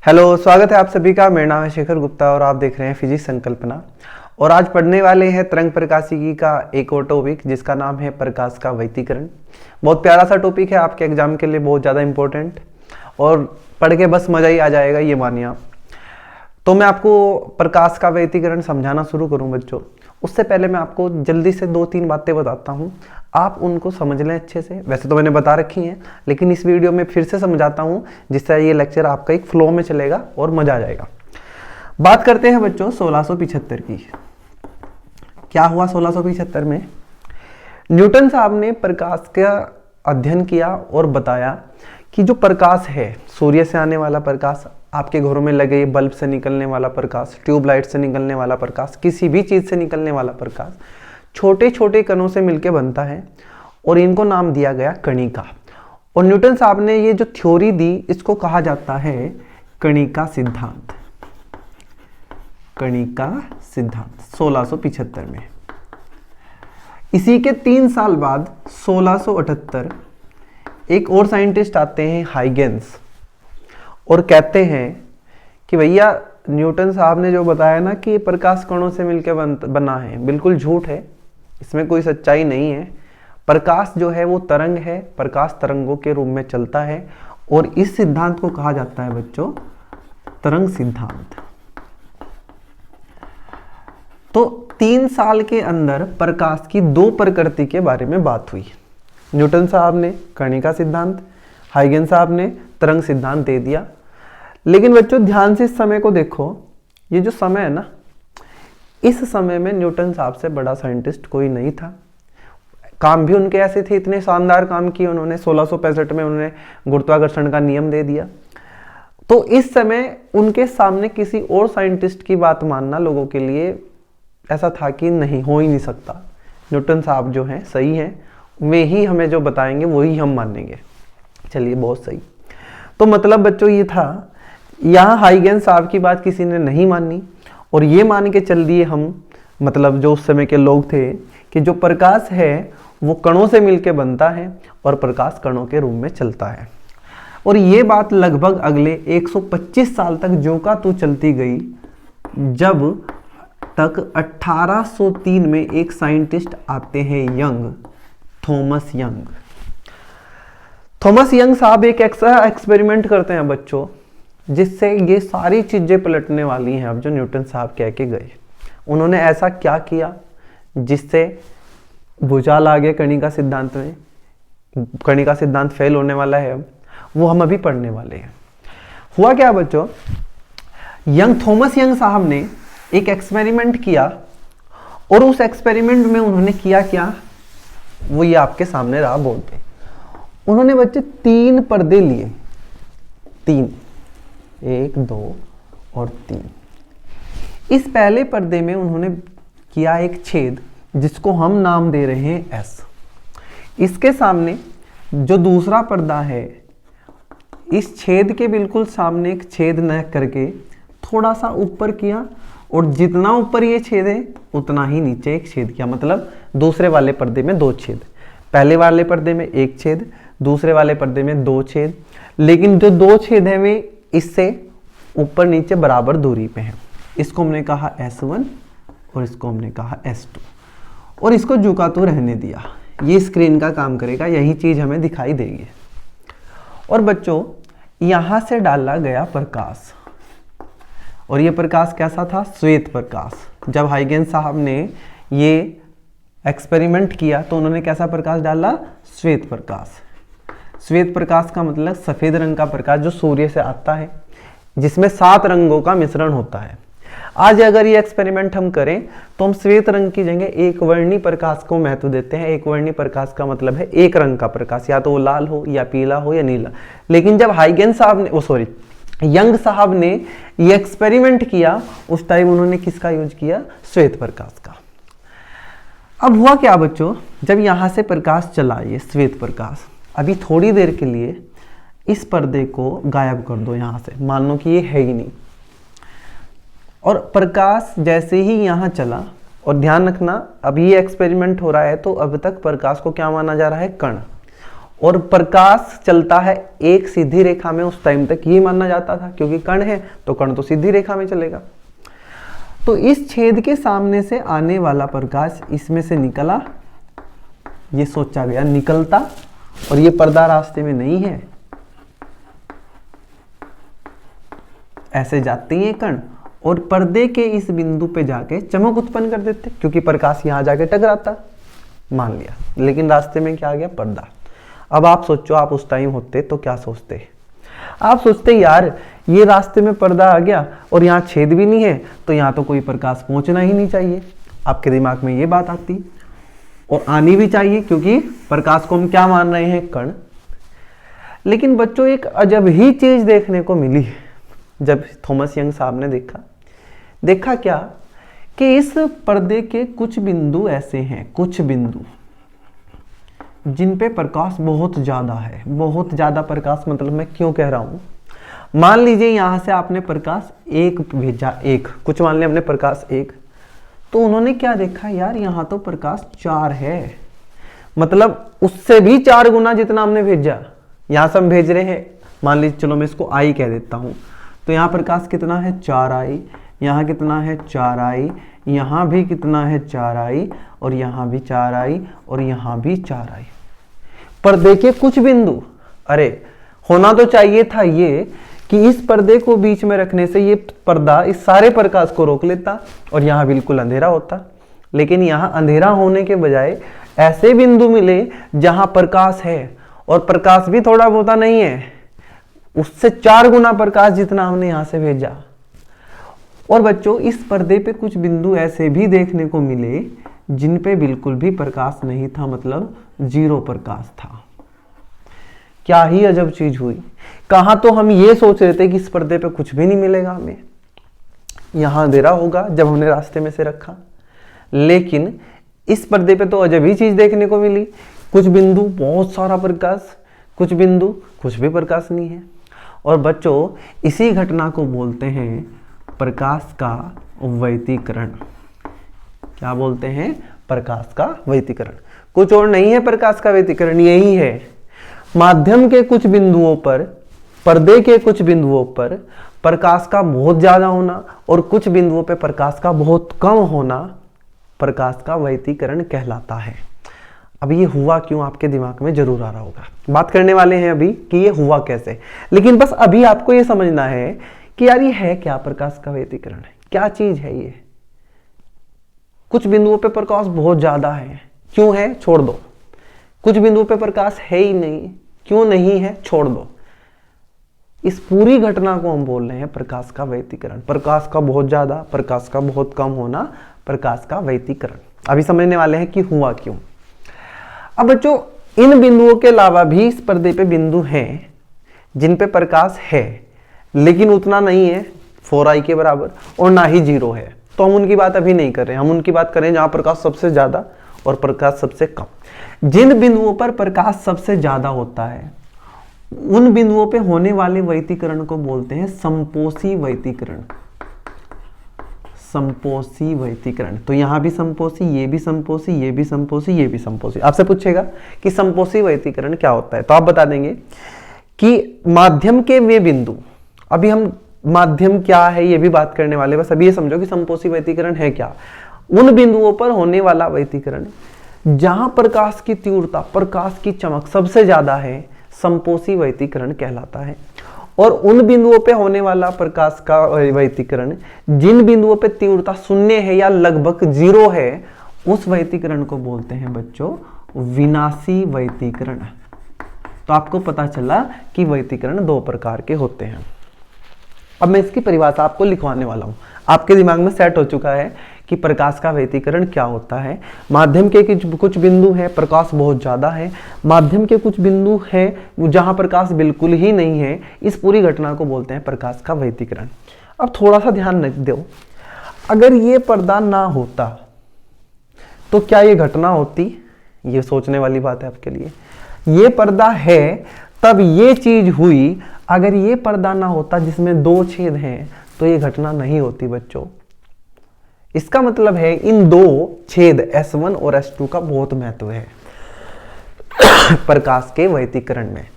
Hello, स्वागत है आप सभी का। मेरा नाम है शेखर गुप्ता और आप देख रहे हैं फिजिक्स संकल्पना। और आज पढ़ने वाले हैं तरंग प्रकाशिकी का एक और टॉपिक जिसका नाम है प्रकाश का व्यतिकरण। बहुत प्यारा सा टॉपिक है, आपके एग्जाम के लिए बहुत ज़्यादा इंपॉर्टेंट और पढ़ के बस मज़ा ही आ जाएगा, ये मानिए आप। तो मैं आपको प्रकाश का व्यतिकरण समझाना शुरू करूँ बच्चों, उससे पहले मैं आपको जल्दी से 2-3 बातें बताता हूँ, आप उनको समझ लें अच्छे से। वैसे तो मैंने बता रखी हैं, लेकिन इस वीडियो में फिर से समझाता हूँ जिससे ये लेक्चर आपका एक फ्लो में चलेगा और मजा आ जाएगा। बात करते हैं बच्चों 1675 की। क्या हुआ 1675 में? न्यूटन साहब ने प्रकाश का अध्ययन किया और बताया कि जो प्रकाश है, सूर्य से आने वाला प्रकाश, आपके घरों में लगे बल्ब से निकलने वाला प्रकाश, ट्यूबलाइट से निकलने वाला प्रकाश, किसी भी चीज़ से निकलने वाला प्रकाश छोटे छोटे कणों से मिलकर बनता है और इनको नाम दिया गया कणिका। और न्यूटन साहब ने ये जो थ्योरी दी, इसको कहा जाता है कणिका सिद्धांत। कणिका सिद्धांत 1675 में। इसी के 3 साल बाद 1678 एक और साइंटिस्ट आते हैं, हाइगेंस, और कहते हैं कि भैया न्यूटन साहब ने जो बताया ना कि प्रकाश कणों से मिलकर बना है, बिल्कुल झूठ है, इसमें कोई सच्चाई नहीं है। प्रकाश जो है वो तरंग है, प्रकाश तरंगों के रूप में चलता है और इस सिद्धांत को कहा जाता है बच्चों तरंग सिद्धांत। तो 3 साल के अंदर प्रकाश की 2 प्रकृति के बारे में बात हुई। न्यूटन साहब ने कणिका सिद्धांत, हाइगेंस साहब ने तरंग सिद्धांत दे दिया। लेकिन बच्चों ध्यान से इस समय को देखो, ये जो समय है ना, इस समय में न्यूटन साहब से बड़ा साइंटिस्ट कोई नहीं था। काम भी उनके ऐसे थे, इतने शानदार काम किए उन्होंने। 1665 में उन्होंने गुरुत्वाकर्षण का नियम दे दिया। तो इस समय उनके सामने किसी और साइंटिस्ट की बात मानना लोगों के लिए ऐसा था कि नहीं, हो ही नहीं सकता। न्यूटन साहब जो हैं सही हैं, वे ही हमें जो बताएंगे वही हम मानेंगे। चलिए, बहुत सही। तो मतलब बच्चों ये था, यहाँ हाइगेंस साहब की बात किसी ने नहीं मानी और ये मान के चल दिए हम, मतलब जो उस समय के लोग थे, कि जो प्रकाश है वो कणों से मिलकर बनता है और प्रकाश कणों के रूप में चलता है। और ये बात लगभग अगले 125 साल तक ज्यों का त्यों चलती गई, जब तक 1803 में एक साइंटिस्ट आते हैं young, Thomas young. Thomas young साहब एक ऐसा एक्सपेरिमेंट करते हैं बच्चों जिससे ये सारी चीजें पलटने वाली हैं। अब जो न्यूटन साहब कह के गए, उन्होंने ऐसा क्या किया जिससे भूचाल आ गया कणिका सिद्धांत में। कणिका सिद्धांत फेल होने वाला है, अब वो हम अभी पढ़ने वाले हैं। हुआ क्या बच्चों, थॉमस यंग साहब ने एक एक्सपेरिमेंट किया और उस एक्सपेरिमेंट में उन्होंने किया क्या, वो ये आपके सामने रहा बोर्ड पे। उन्होंने बच्चे 3 पर्दे लिए, 3, 1, 2 और 3। इस पहले पर्दे में उन्होंने किया एक छेद जिसको हम नाम दे रहे हैं एस। इसके सामने जो दूसरा पर्दा है, इस छेद के बिल्कुल सामने एक छेद न करके थोड़ा सा ऊपर किया और जितना ऊपर ये छेद है उतना ही नीचे एक छेद किया। मतलब दूसरे वाले पर्दे में 2 छेद, पहले वाले पर्दे में 1 छेद, दूसरे वाले पर्दे में 2 छेद। लेकिन जो 2 छेद हैं वे इससे ऊपर नीचे बराबर दूरी पे हैं। इसको हमने कहा S1 और इसको हमने कहा S2 और इसको झुका तो रहने दिया। ये स्क्रीन का काम करेगा, यही चीज हमें दिखाई देगी। और बच्चों यहां से डाला गया प्रकाश, और ये प्रकाश कैसा था? श्वेत प्रकाश। जब हाइगेंस साहब ने ये एक्सपेरिमेंट किया तो उन्होंने कैसा प्रकाश डाला? श्वेत प्रकाश। श्वेत प्रकाश का मतलब सफेद रंग का प्रकाश जो सूर्य से आता है, जिसमें 7 रंगों का मिश्रण होता है। आज अगर ये एक्सपेरिमेंट हम करें तो हम श्वेत रंग की जगह एक वर्णी प्रकाश को महत्व देते हैं। एक वर्णी प्रकाश का मतलब है एक रंग का प्रकाश, या तो वो लाल हो या पीला हो या नीला। लेकिन जब हाइगेंस साहब ने यंग साहब ने ये एक्सपेरिमेंट किया, उस टाइम उन्होंने किसका यूज किया? श्वेत प्रकाश का। अब हुआ क्या बच्चों, जब यहां से प्रकाश चला, ये श्वेत प्रकाश, अभी थोड़ी देर के लिए इस पर्दे को गायब कर दो यहां से, मान लो कि ये है ही नहीं। और प्रकाश जैसे ही यहां चला, और ध्यान रखना अभी ये एक्सपेरिमेंट हो रहा है तो अब तक प्रकाश को क्या माना जा रहा है? कण। और प्रकाश चलता है एक सीधी रेखा में, उस टाइम तक ये माना जाता था, क्योंकि कण है तो कण तो सीधी रेखा में चलेगा। तो इस छेद के सामने से आने वाला प्रकाश इसमें से निकला, ये सोचा गया निकलता, और ये पर्दा रास्ते में नहीं है, ऐसे जाते हैं कण और पर्दे के इस बिंदु पे जाके चमक उत्पन्न कर देते, क्योंकि प्रकाश यहां जाके टकराता, मान लिया। लेकिन रास्ते में क्या आ गया? पर्दा। अब आप सोचो, आप उस टाइम होते तो क्या सोचते? आप सोचते यार ये रास्ते में पर्दा आ गया और यहाँ छेद भी नहीं है, तो यहाँ तो कोई प्रकाश पहुंचना ही नहीं चाहिए। आपके दिमाग में ये बात आती, और आनी भी चाहिए, क्योंकि प्रकाश को हम क्या मान रहे हैं? कण। लेकिन बच्चों एक अजब ही चीज देखने को मिली जब थॉमस यंग साहब ने देखा क्या कि इस पर्दे के कुछ बिंदु ऐसे हैं, कुछ बिंदु जिन पे प्रकाश बहुत ज्यादा है। बहुत ज्यादा प्रकाश मतलब मैं क्यों कह रहा हूं, मान लीजिए यहां से आपने प्रकाश एक भेजा, एक कुछ मान लिया हमने प्रकाश एक, तो उन्होंने क्या देखा यार यहां तो प्रकाश 4 है, मतलब उससे भी 4 गुना जितना हमने भेजा। यहां से हम भेज रहे हैं, मान लीजिए चलो मैं इसको आई कह देता हूं, तो यहाँ प्रकाश कितना है? 4 आई, यहाँ कितना है? 4 आई, यहाँ भी कितना है? 4 आई, और यहाँ भी 4 आई, और यहाँ भी 4 आई। पर देखिए कुछ बिंदु, अरे होना तो चाहिए था ये कि इस पर्दे को बीच में रखने से ये पर्दा इस सारे प्रकाश को रोक लेता और यहाँ बिल्कुल अंधेरा होता। लेकिन यहाँ अंधेरा होने के बजाय ऐसे बिंदु मिले जहां प्रकाश है, और प्रकाश भी थोड़ा बहुता नहीं है, उससे 4 गुना प्रकाश जितना हमने यहां से भेजा। और बच्चों इस पर्दे पे कुछ बिंदु ऐसे भी देखने को मिले जिन पे बिल्कुल भी प्रकाश नहीं था, मतलब 0 प्रकाश था। क्या ही अजब चीज हुई। कहां तो हम ये सोच रहे थे कि इस पर्दे पे कुछ भी नहीं मिलेगा हमें, यहां अंधेरा होगा जब हमने रास्ते में से रखा, लेकिन इस पर्दे पे तो अजब ही चीज देखने को मिली। कुछ बिंदु बहुत सारा प्रकाश, कुछ बिंदु कुछ भी प्रकाश नहीं है। और बच्चों इसी घटना को बोलते हैं प्रकाश का व्यतिकरण। क्या बोलते हैं? प्रकाश का व्यतिकरण। कुछ और नहीं है प्रकाश का व्यतिकरण, यही है माध्यम के कुछ बिंदुओं पर, पर्दे के कुछ बिंदुओं पर प्रकाश का बहुत ज्यादा होना और कुछ बिंदुओं पर प्रकाश का बहुत कम होना प्रकाश का व्यतिकरण कहलाता है। अब ये हुआ क्यों आपके दिमाग में जरूर आ रहा होगा, बात करने वाले हैं अभी कि ये हुआ कैसे। लेकिन बस अभी आपको ये समझना है कि यार ये है क्या? प्रकाश का व्यतिकरण है, क्या चीज है ये? कुछ बिंदुओं पे प्रकाश बहुत ज्यादा है, क्यों है? छोड़ दो। कुछ बिंदुओं पे प्रकाश है ही नहीं, क्यों नहीं है? छोड़ दो। इस पूरी घटना को हम बोल रहे हैं प्रकाश का व्यतिकरण। प्रकाश का बहुत ज्यादा, प्रकाश का बहुत कम होना, प्रकाश का व्यतिकरण। अभी समझने वाले हैं कि हुआ क्यों। अब बच्चों इन बिंदुओं के अलावा भी इस पर्दे पे बिंदु हैं जिन पे प्रकाश है, लेकिन उतना नहीं है 4i के बराबर, और ना ही 0 है। तो हम उनकी बात अभी नहीं कर रहे हैं, हम उनकी बात करें जहां प्रकाश सबसे ज्यादा और प्रकाश सबसे कम। जिन बिंदुओं पर प्रकाश सबसे ज्यादा होता है उन बिंदुओं पे होने वाले व्यतिकरण को बोलते हैं समपोषी व्यतिकरण। समपोषी व्यतिकरण। तो यहां भी समपोषी, ये भी समपोषी, ये भी समपोषी, ये भी समपोषी। आपसे पूछेगा कि समपोषी व्यतिकरण क्या होता है, तो आप बता देंगे कि माध्यम के वे बिंदु, अभी हम माध्यम क्या है ये भी बात करने वाले, बस अभी ये समझो कि समपोषी व्यतिकरण है क्या। उन बिंदुओं पर होने वाला व्यतिकरण जहां प्रकाश की तीव्रता, प्रकाश की चमक सबसे ज्यादा है, समपोषी व्यतिकरण कहलाता है। और उन बिंदुओं पे होने वाला प्रकाश का व्यतिकरण जिन बिंदुओं पे तीव्रता 0 है या लगभग 0 है, उस व्यतिकरण को बोलते हैं बच्चों विनाशी व्यतिकरण। तो आपको पता चला कि व्यतिकरण 2 प्रकार के होते हैं। अब मैं इसकी परिभाषा आपको लिखवाने वाला हूं। आपके दिमाग में सेट हो चुका है कि प्रकाश का व्यतिकरण क्या होता है। माध्यम के कुछ बिंदु हैं, प्रकाश बहुत ज्यादा है, माध्यम के कुछ बिंदु हैं जहां प्रकाश बिल्कुल ही नहीं है, इस पूरी घटना को बोलते हैं प्रकाश का व्यतिकरण। अब थोड़ा सा ध्यान दो, अगर ये पर्दा ना होता तो क्या ये घटना होती? ये सोचने वाली बात है आपके लिए। ये पर्दा है तब ये चीज हुई, अगर ये पर्दा ना होता जिसमें 2 छेद हैं तो ये घटना नहीं होती बच्चों। इसका मतलब है इन 2 छेद S1 और S2 का बहुत महत्व है। प्रकाश के वैतीकरण में।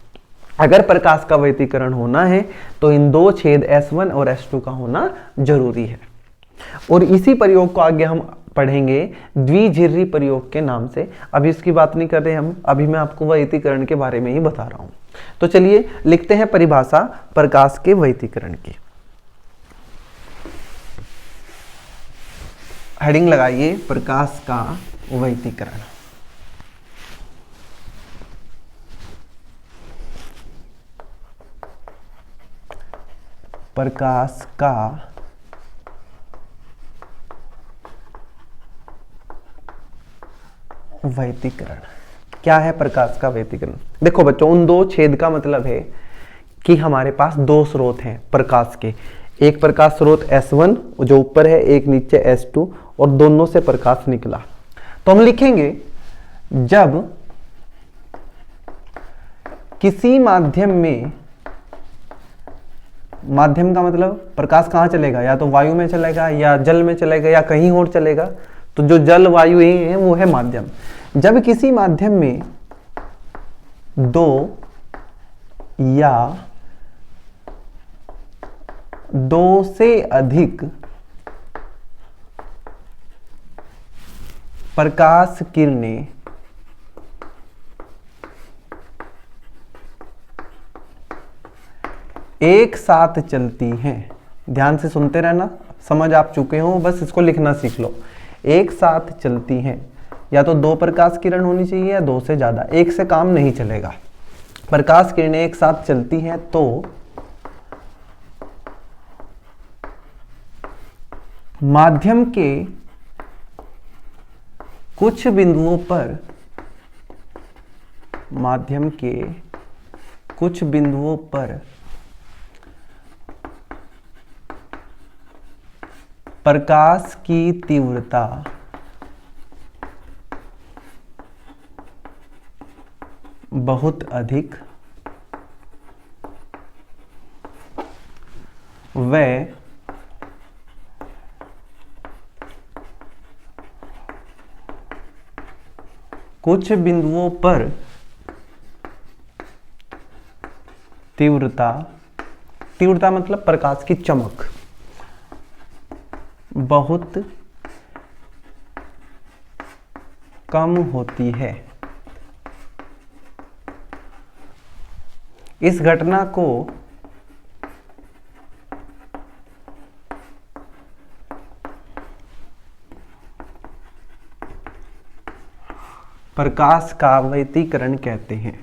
अगर प्रकाश का वैतीकरण होना है तो इन दो छेद S1 और S2 का होना जरूरी है। और इसी प्रयोग को आगे हम पढ़ेंगे द्विझिर्री प्रयोग के नाम से। अभी इसकी बात नहीं कर रहे हम, अभी मैं आपको वैतीकरण के बारे में ही बता रहा हूं। तो चलिए लिखते हैं परिभाषा प्रकाश के वैतीकरण की। हेडिंग लगाइए प्रकाश का वैतीकरण। प्रकाश का वैतीकरण क्या है? प्रकाश का वैतीकरण, देखो बच्चों, उन दो छेद का मतलब है कि हमारे पास दो स्रोत हैं प्रकाश के। एक प्रकाश स्रोत S1 जो ऊपर है, एक नीचे S2, और दोनों से प्रकाश निकला। तो हम लिखेंगे जब किसी माध्यम में, माध्यम का मतलब प्रकाश कहां चलेगा, या तो वायु में चलेगा या जल में चलेगा या कहीं और चलेगा, तो जो जल वायु ही है वो है माध्यम। जब किसी माध्यम में दो या दो से अधिक प्रकाश किरणें एक साथ चलती हैं, ध्यान से सुनते रहना, समझ आप चुके हो, बस इसको लिखना सीख लो। एक साथ चलती हैं, या तो दो प्रकाश किरण होनी चाहिए या दो से ज्यादा, एक से काम नहीं चलेगा। प्रकाश किरणें एक साथ चलती हैं तो माध्यम के कुछ बिंदुओं पर, माध्यम के कुछ बिंदुओं पर प्रकाश की तीव्रता बहुत अधिक व कुछ बिंदुओं पर तीव्रता, तीव्रता मतलब प्रकाश की चमक, बहुत कम होती है। इस घटना को प्रकाश का वैतीकरण कहते हैं।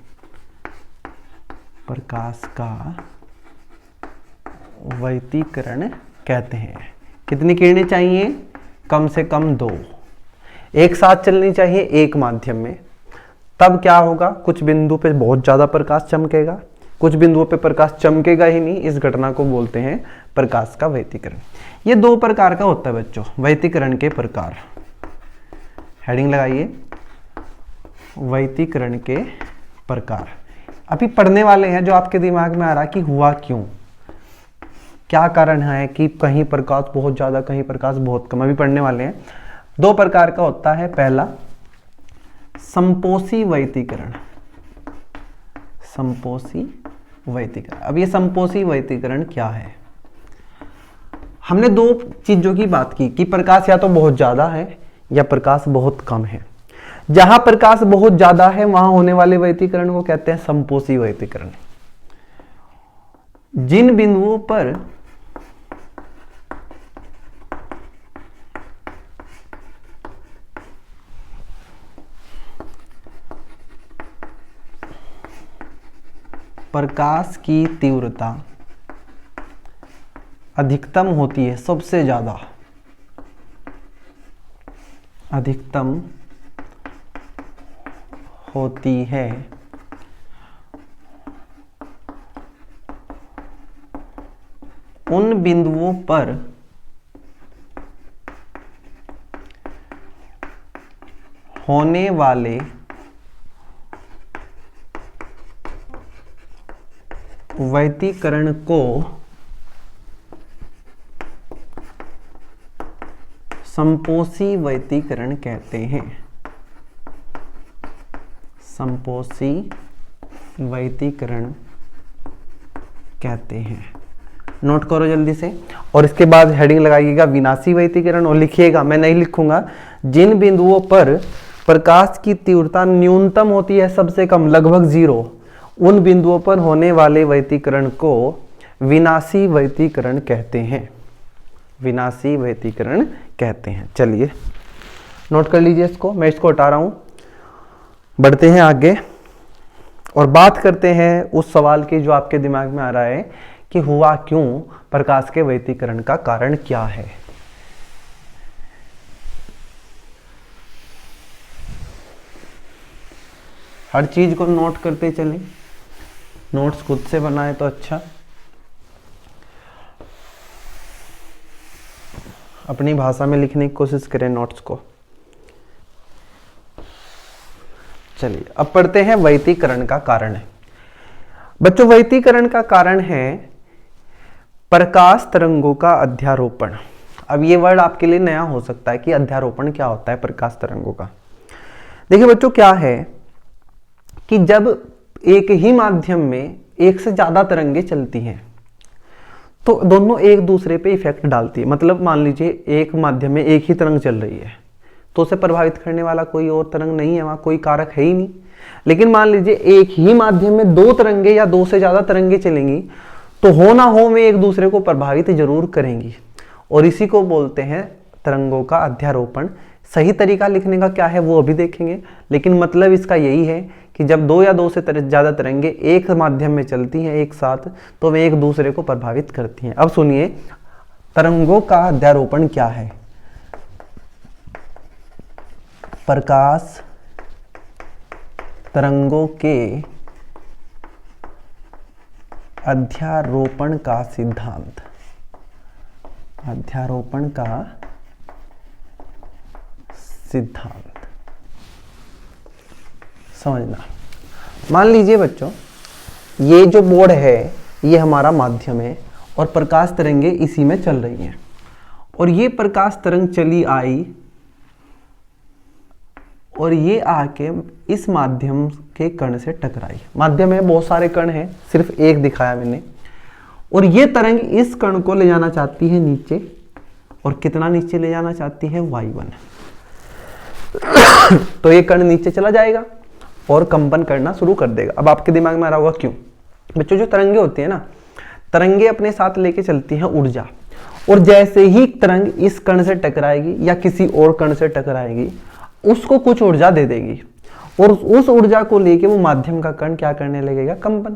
प्रकाश का वैतीकरण कहते हैं। कितनी किरणें चाहिए? कम से कम दो, एक साथ चलनी चाहिए एक माध्यम में। तब क्या होगा, कुछ बिंदु पे बहुत ज्यादा प्रकाश चमकेगा, कुछ बिंदुओं पे प्रकाश चमकेगा ही नहीं। इस घटना को बोलते हैं प्रकाश का वैतीकरण। ये दो प्रकार का होता है बच्चों, वैतीकरण के प्रकार। हेडिंग लगाइए वैतीकरण के प्रकार। अभी पढ़ने वाले हैं जो आपके दिमाग में आ रहा कि हुआ क्यों, क्या कारण है कि कहीं प्रकाश बहुत ज्यादा कहीं प्रकाश बहुत कम, अभी पढ़ने वाले हैं। दो प्रकार का होता है, पहला संपोषी वैतीकरण। संपोषी वैतीकरण। अब ये संपोषी वैतीकरण क्या है? हमने दो चीजों की बात की कि प्रकाश या तो बहुत ज्यादा है या प्रकाश बहुत कम है। जहां प्रकाश बहुत ज्यादा है वहां होने वाले वैतीकरण को कहते हैं संपोषी वैतीकरण। जिन बिंदुओं पर प्रकाश की तीव्रता अधिकतम होती है, सबसे ज्यादा अधिकतम होती है, उन बिंदुओं पर होने वाले वैतीकरण को संपोषी वैतीकरण कहते हैं। संपोषी वैतीकरण कहते हैं। नोट करो जल्दी से। और इसके बाद हेडिंग लगाइएगा विनाशी वैतीकरण और लिखिएगा, मैं नहीं लिखूंगा, जिन बिंदुओं पर प्रकाश की तीव्रता न्यूनतम होती है, सबसे कम लगभग 0, उन बिंदुओं पर होने वाले वैतीकरण को विनाशी वैतीकरण कहते हैं। विनाशी वैतीकरण कहते हैं। चलिए नोट कर लीजिए इसको, मैं इसको हटा रहा हूं। बढ़ते हैं आगे और बात करते हैं उस सवाल की जो आपके दिमाग में आ रहा है कि हुआ क्यों, प्रकाश के वैतीकरण का कारण क्या है। हर चीज को नोट करते चलें, नोट्स खुद से बनाए तो अच्छा, अपनी भाषा में लिखने की कोशिश करें नोट्स को। चलिए अब पढ़ते हैं वैतीकरण का कारण है। बच्चों वैतीकरण का कारण है प्रकाश तरंगों का अध्यारोपण। अब ये वर्ड आपके लिए नया हो सकता है कि अध्यारोपण क्या होता है प्रकाश तरंगों का। देखिए बच्चों क्या है कि जब एक ही माध्यम में एक से ज्यादा तरंगे चलती हैं तो दोनों एक दूसरे पे इफेक्ट डालती है। मतलब मान लीजिए एक माध्यम में एक ही तरंग चल रही है तो उसे प्रभावित करने वाला कोई और तरंग नहीं है, वहां कोई कारक है ही नहीं। लेकिन मान लीजिए एक ही माध्यम में दो तरंगे या दो से ज्यादा तरंगे चलेंगी तो हो ना हो वे एक दूसरे को प्रभावित जरूर करेंगी, और इसी को बोलते हैं तरंगों का अध्यारोपण। सही तरीका लिखने का क्या है वो अभी देखेंगे, लेकिन मतलब इसका यही है कि जब दो या दो से ज्यादा तरंगे एक माध्यम में चलती हैं एक साथ तो वे एक दूसरे को प्रभावित करती हैं। अब सुनिए तरंगों का अध्यारोपण क्या है। प्रकाश तरंगों के अध्यारोपण का सिद्धांत। अध्यारोपण का सिद्धांत समझना। मान लीजिए बच्चों ये जो बोर्ड है ये हमारा माध्यम है और प्रकाश तरंगे इसी में चल रही हैं, और ये प्रकाश तरंग चली आई और ये आके इस माध्यम के कण से टकराई। माध्यम में बहुत सारे कण हैं, सिर्फ एक दिखाया मैंने, और ये तरंग इस कण को ले जाना चाहती है नीचे, और कितना नीचे ले जाना चाहती है y1। तो ये कण नीचे चला जाएगा और कंपन करना शुरू कर देगा। अब आपके दिमाग में आ रहा होगा क्यों। बच्चों जो तरंगे होती है ना, तरंगे अपने साथ लेके चलती हैं ऊर्जा, और जैसे ही तरंग इस कण से टकराएगी या किसी और कण से टकराएगी उसको कुछ ऊर्जा दे देगी, और उस ऊर्जा को लेके वो माध्यम का कण क्या करने लगेगा, कंपन।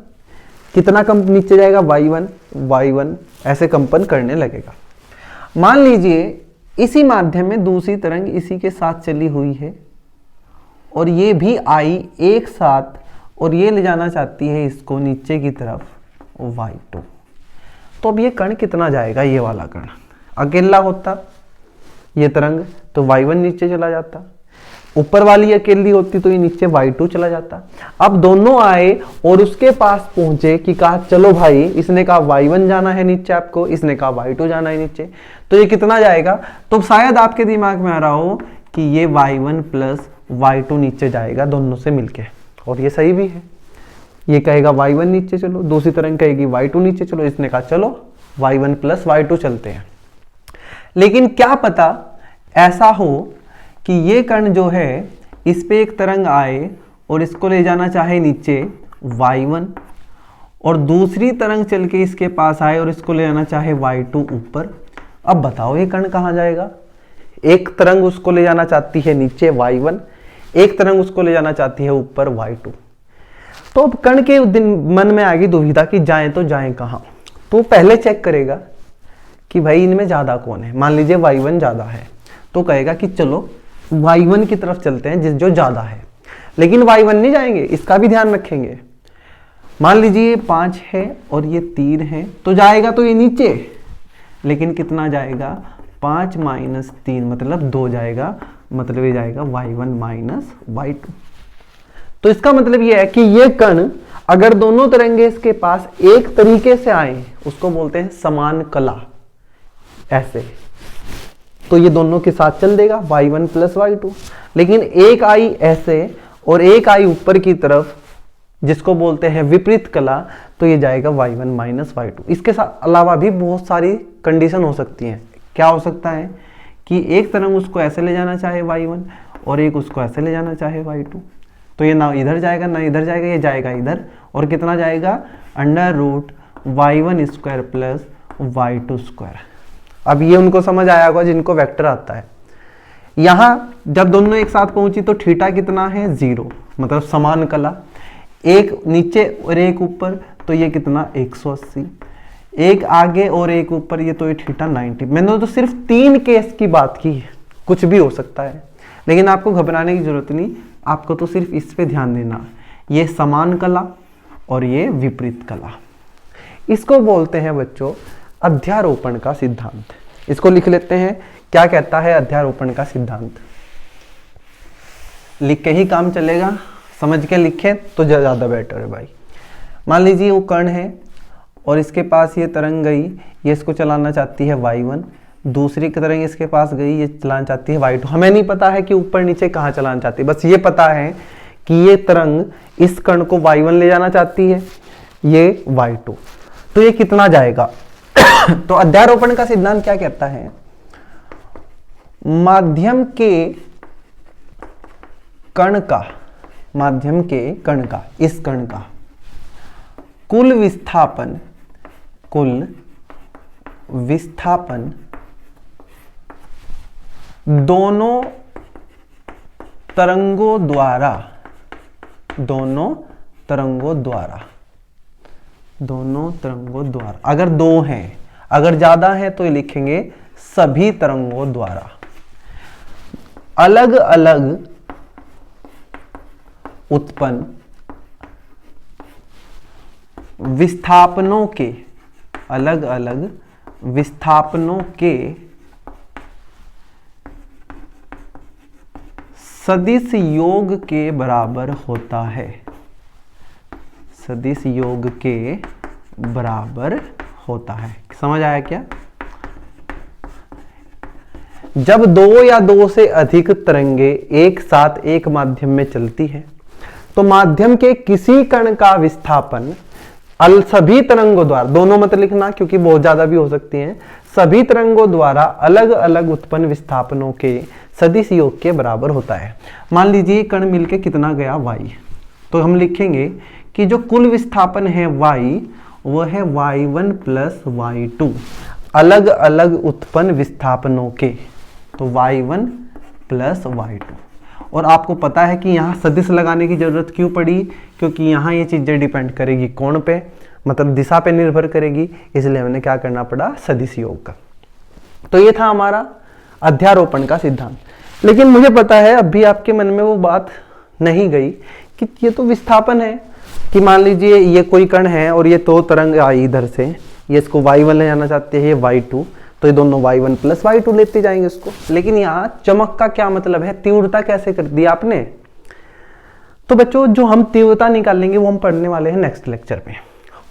कितना कंपन नीचे जाएगा, y1 ऐसे कंपन करने लगेगा। मान लीजिए इसी माध्यम में दूसरी तरंग इसी के साथ चली हुई है और ये भी आई एक साथ, और ये ले जाना चाहती है इसको नीचे की तरफ y2। तो अब ये कण कितना जाएगा, ये वाला कण अकेला होता ये तरंग तो y1 नीचे चला जाता, ऊपर वाली अकेली होती तो ये नीचे y2 चला जाता। अब दोनों आए और उसके पास पहुंचे कि कहा चलो भाई, इसने कहा y1 जाना है नीचे आपको, इसने कहा y2 जाना है नीचे, तो ये कितना जाएगा। तो शायद आपके दिमाग में आ रहा हो कि ये y1 प्लस y2 नीचे जाएगा दोनों से मिलके, और ये सही भी है। ये कहेगा y1 नीचे चलो, दूसरी तरंग कहेगी y2 नीचे चलो, इसने कहा चलो y1 प्लस y2 चलते हैं। लेकिन क्या पता ऐसा हो कि ये कण जो है इस पे एक तरंग आए और इसको ले जाना चाहे नीचे y1, और दूसरी तरंग चल के इसके पास आए और इसको ले जाना चाहे y2 ऊपर। अब बताओ ये कण कहाँ जाएगा। एक तरंग उसको ले जाना चाहती है नीचे y1, एक तरंग उसको ले जाना चाहती है ऊपर y2। तो अब कण के मन में आ गई दुविधा कि जाएं तो जाएं कहाँ। तो पहले चेक करेगा कि भाई इनमें ज्यादा कौन है। मान लीजिए y1 ज्यादा है तो कहेगा कि चलो y1 की तरफ चलते हैं जो ज्यादा है। लेकिन y1 नहीं जाएंगे, इसका भी ध्यान रखेंगे। मान लीजिए 5 है और ये 3 है तो जाएगा तो ये नीचे, लेकिन कितना जाएगा, 5 माइनस 3 मतलब 2 जाएगा, मतलब ये जाएगा y1 माइनस y2। तो इसका मतलब ये है कि ये कण अगर दोनों तरंगे इसके पास एक तरीके से आए उसको बोलते हैं समान कला, ऐसे, तो ये दोनों के साथ चल देगा y1 प्लस y2। लेकिन एक आई ऐसे और एक आई ऊपर की तरफ जिसको बोलते हैं विपरीत कला, तो ये जाएगा y1 माइनस y2। इसके साथ अलावा भी बहुत सारी कंडीशन हो सकती हैं। क्या हो सकता है कि एक तरंग उसको ऐसे ले जाना चाहे y1 और एक उसको ऐसे ले जाना चाहे y2, तो ये ना इधर जाएगा ना इधर जाएगा, ये जाएगा इधर, और कितना जाएगा under root y1 square plus y2 square. अब ये उनको समझ आया होगा जिनको वेक्टर आता है। यहाँ जब दोनों एक साथ पहुंची तो थीटा कितना है 0, मतलब समान कला, एक नीचे और एक ऊपर, तो ये कितना 180, एक आगे और एक ऊपर, ये तो ये थीटा 90। मैंने तो सिर्फ 3 केस की बात की है, कुछ भी हो सकता है, लेकिन आपको घबराने की जरूरत नहीं, आपको तो सिर्फ इस पे ध्यान देना, ये समान कला और ये विपरीत कला। इसको बोलते हैं बच्चों अध्यारोपण का सिद्धांत। इसको लिख लेते हैं, क्या कहता है अध्यारोपण का सिद्धांत। लिख के ही काम चलेगा, समझ के लिखे तो ज़्यादा बेटर है भाई। मान लीजिए वो कण है और इसके पास ये तरंग गई, ये इसको चलाना चाहती है y1, दूसरी की तरंग इसके पास गई, ये चलाना चाहती है y2। हमें नहीं पता है कि ऊपर नीचे कहाँ चलाना चाहती है, बस ये पता है कि ये तरंग इस कण को y1 ले जाना चाहती है, ये y2, तो ये कितना जाएगा। तो अध्यारोपण का सिद्धांत क्या कहता है, माध्यम के कण का, माध्यम के कण का, इस कण का कुल विस्थापन दोनों तरंगों द्वारा अगर 2 हैं, अगर ज्यादा है तो ये लिखेंगे सभी तरंगों द्वारा अलग अलग उत्पन्न विस्थापनों के, अलग अलग विस्थापनों के सदिश योग के बराबर होता है, सदिश योग के बराबर होता है। समझ आया क्या। जब 2 या 2 से अधिक तरंगे एक साथ एक माध्यम में चलती है तो माध्यम के किसी कण का विस्थापन सभी तरंगों द्वारा, दोनों मत लिखना क्योंकि बहुत ज्यादा भी हो सकती हैं, सभी तरंगों द्वारा अलग अलग उत्पन्न विस्थापनों के सदिश योग के बराबर होता है। मान लीजिए कण मिलके कितना गया y, तो हम लिखेंगे कि जो कुल विस्थापन है y वो है y1 प्लस y2, अलग अलग उत्पन्न विस्थापनों के, तो y1 प्लस y2। और आपको पता है कि यहाँ सदिश लगाने की जरूरत क्यों पड़ी, क्योंकि यहाँ ये चीजें डिपेंड करेगी कोण पे, मतलब दिशा पे निर्भर करेगी, इसलिए हमें क्या करना पड़ा, सदिश योग का। तो ये था हमारा अध्यारोपण का सिद्धांत। लेकिन मुझे पता है अभी आपके मन में वो बात नहीं गई कि ये तो विस्थापन है, कि मान लीजिए ये कोई कण है और ये 2 तरंग आई इधर से, ये इसको y1 ले जाना चाहते हैं, ये y2, तो ये दोनों y1 प्लस y2 लेते जाएंगे इसको। लेकिन यहाँ चमक का क्या मतलब है, तीव्रता कैसे कर दी आपने। तो बच्चों जो हम तीव्रता निकालेंगे वो हम पढ़ने वाले हैं नेक्स्ट लेक्चर में।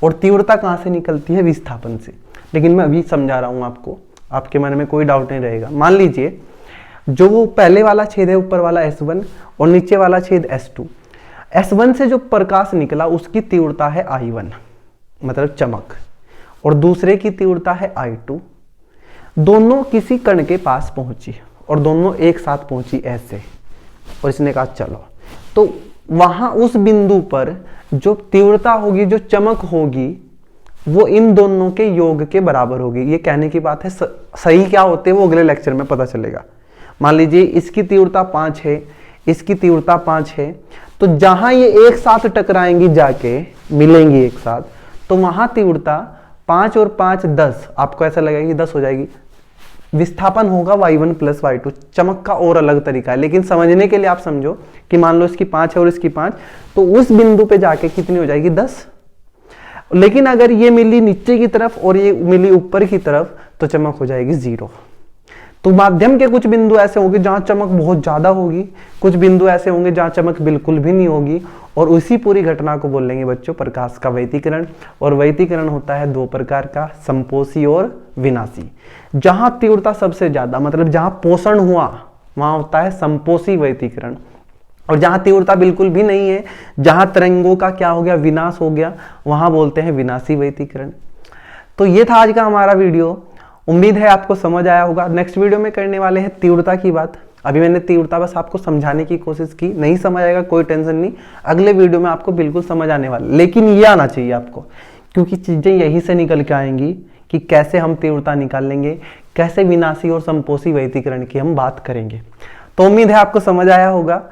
और तीव्रता कहाँ से निकलती है, विस्थापन से। लेकिन मैं अभी समझा रहा हूँ आपको, आपके मन में कोई डाउट नहीं रहेगा। मान लीजिए जो वो पहले वाला छेद है, ऊपर वाला S1 और नीचे वाला छेद S2, S1 से जो प्रकाश निकला उसकी तीव्रता है I1, मतलब चमक, और दूसरे की तीव्रता है I2। दोनों किसी कण के पास पहुंची और दोनों एक साथ पहुंची ऐसे, और इसने कहा चलो, तो वहां उस बिंदु पर जो तीव्रता होगी, जो चमक होगी, वो इन दोनों के योग के बराबर होगी। ये कहने की बात है, सही क्या होते हैं वो अगले लेक्चर में पता चलेगा। मान लीजिए इसकी तीव्रता 5 है, इसकी तीव्रता 5 है, तो जहां ये एक साथ टकराएंगी, जाके मिलेंगी एक साथ, तो वहां तीव्रता 5 और 5 10, आपको ऐसा लगेगा कि 10 हो जाएगी। विस्थापन होगा y1 प्लस y2। चमक का और अलग तरीका है, लेकिन समझने के लिए आप समझो कि मान लो इसकी 5 है और इसकी 5, तो उस बिंदु पे जाके कितनी हो जाएगी, 10। लेकिन अगर ये मिली नीचे की तरफ और ये मिली ऊपर की तरफ, तो चमक हो जाएगी 0। तो माध्यम के कुछ बिंदु ऐसे होंगे जहां चमक बहुत ज्यादा होगी, कुछ बिंदु ऐसे होंगे जहां चमक बिल्कुल भी नहीं होगी, और उसी पूरी घटना को बोलेंगे बच्चों प्रकाश का व्यतिकरण। और व्यतिकरण होता है 2 प्रकार का, संपोषी और विनाशी। जहां तीव्रता सबसे ज्यादा, मतलब जहां पोषण हुआ, वहां होता है संपोषी व्यतिकरण, और जहां तीव्रता बिल्कुल भी नहीं है, जहां तरंगों का क्या हो गया, विनाश हो गया, वहां बोलते हैं विनाशी व्यतिकरण। तो ये था आज का हमारा वीडियो। उम्मीद है आपको समझ आया होगा। नेक्स्ट वीडियो में करने वाले हैं तीव्रता की बात। अभी मैंने तीव्रता बस आपको समझाने की कोशिश की, नहीं समझ आएगा कोई टेंशन नहीं, अगले वीडियो में आपको बिल्कुल समझ आने वाला, लेकिन ये आना चाहिए आपको, क्योंकि चीजें यही से निकल के आएंगी कि कैसे हम तीव्रता निकाल लेंगे, कैसे विनाशी और संपोषी व्यतिकरण की हम बात करेंगे। तो उम्मीद है आपको समझ आया होगा,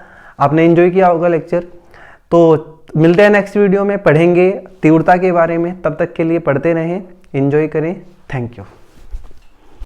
आपने एंजॉय किया होगा लेक्चर। तो मिलते हैं नेक्स्ट वीडियो में, पढ़ेंगे तीव्रता के बारे में। तब तक के लिए पढ़ते रहें, एंजॉय करें। Thank you.